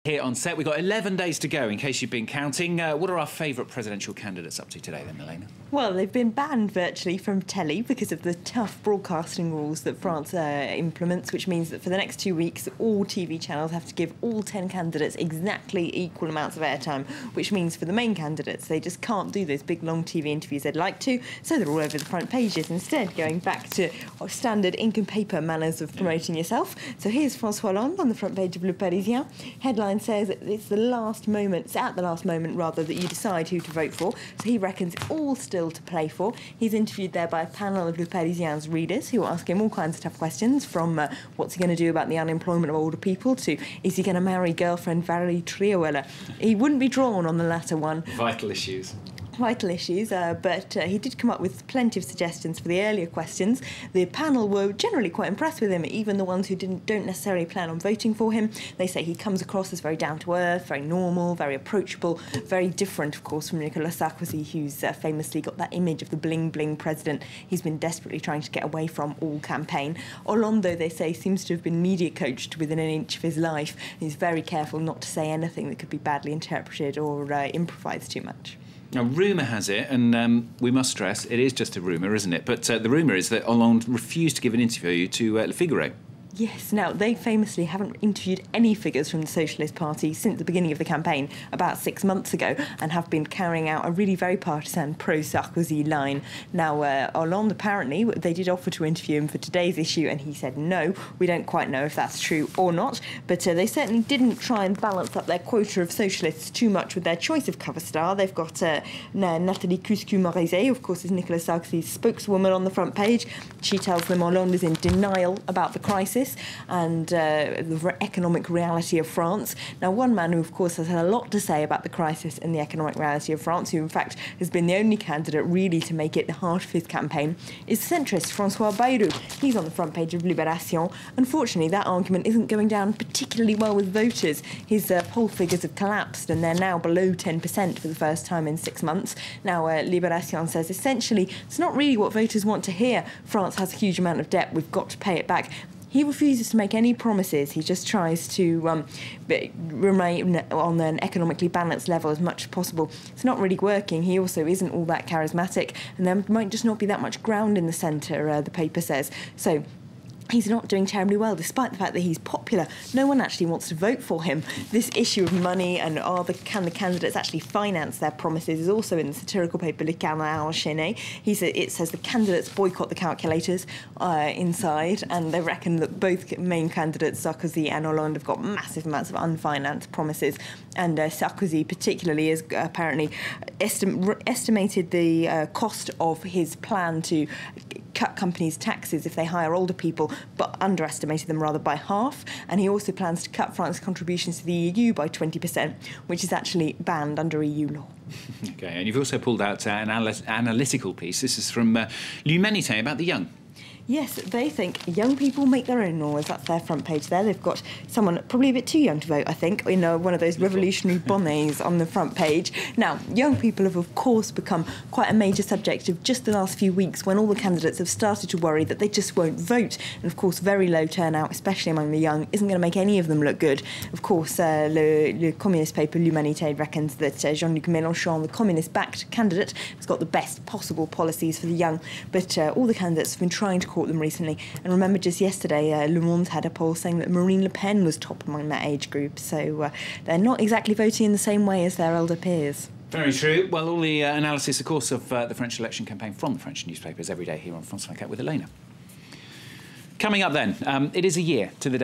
Here on set, we've got 11 days to go, in case you've been counting. What are our favourite presidential candidates up to today, then, Elena? Well, they've been banned virtually from telly because of the tough broadcasting rules that France implements, which means that for the next 2 weeks, all TV channels have to give all 10 candidates exactly equal amounts of airtime, which means for the main candidates, they just can't do those big, long TV interviews they'd like to, so they're all over the front pages instead, going back to standard ink and paper manners of promoting yourself. So here's François Hollande on the front page of Le Parisien. Headline says that it's the last moment, it's at the last moment rather, that you decide who to vote for. So he reckons it's all still to play for. He's interviewed there by a panel of Le Parisien's readers who ask him all kinds of tough questions, from what's he going to do about the unemployment of older people to is he going to marry girlfriend Valérie Trierweiler. He wouldn't be drawn on the latter one. Vital issues. Vital issues, but he did come up with plenty of suggestions for the earlier questions. The panel were generally quite impressed with him, even the ones who don't necessarily plan on voting for him. They say he comes across as very down-to-earth, very normal, very approachable, very different, of course, from Nicolas Sarkozy, who's famously got that image of the bling-bling president he's been desperately trying to get away from all campaign. Hollande, though, they say, seems to have been media coached within an inch of his life. He's very careful not to say anything that could be badly interpreted or improvised too much. Now, rumour has it, and we must stress, it is just a rumour, isn't it? But the rumour is that Hollande refused to give an interview to Le Figaro. Yes, now, they famously haven't interviewed any figures from the Socialist Party since the beginning of the campaign, about 6 months ago, and have been carrying out a really very partisan pro-Sarkozy line. Now, Hollande, apparently, they did offer to interview him for today's issue, and he said no. We don't quite know if that's true or not, but they certainly didn't try and balance up their quota of socialists too much with their choice of cover star. They've got Nathalie Cuscu-Morizet, of course, is Nicolas Sarkozy's spokeswoman on the front page. She tells them Hollande is in denial about the crisis and the economic reality of France. Now, one man who, of course, has had a lot to say about the crisis and the economic reality of France, who, in fact, has been the only candidate really to make it the heart of his campaign, is centrist François Bayrou. He's on the front page of Libération. Unfortunately, that argument isn't going down particularly well with voters. His poll figures have collapsed, and they're now below 10% for the first time in 6 months. Now, Libération says, essentially, it's not really what voters want to hear. France has a huge amount of debt. We've got to pay it back. He refuses to make any promises. He just tries to remain on an economically balanced level as much as possible. It's not really working. He also isn't all that charismatic, and there might just not be that much ground in the centre, the paper says. So he's not doing terribly well, despite the fact that he's popular. No one actually wants to vote for him. This issue of money and can the candidates actually finance their promises is also in the satirical paper Le Canard Enchaîné. It says the candidates boycott the calculators inside, and they reckon that both main candidates, Sarkozy and Hollande, have got massive amounts of unfinanced promises. And Sarkozy particularly has apparently estimated the cost of his plan to cut companies' taxes if they hire older people, but underestimated them rather by half. And he also plans to cut France's contributions to the EU by 20%, which is actually banned under EU law. OK, and you've also pulled out an analytical piece. This is from L'Humanité about the young. Yes, they think young people make their own laws. That's their front page there. They've got someone probably a bit too young to vote, I think, in one of those revolutionary bonnets on the front page. Now, young people have, of course, become quite a major subject of just the last few weeks, when all the candidates have started to worry that they just won't vote. And, of course, very low turnout, especially among the young, isn't going to make any of them look good. Of course, le communist paper L'Humanité reckons that Jean-Luc Mélenchon, the communist-backed candidate, has got the best possible policies for the young. But all the candidates have been trying to them recently. And remember, just yesterday, Le Monde had a poll saying that Marine Le Pen was top among that age group. So they're not exactly voting in the same way as their elder peers. Very true. Well, all the analysis, of course, of the French election campaign from the French newspapers every day here on France 24 with Elena. Coming up then, it is a year to the day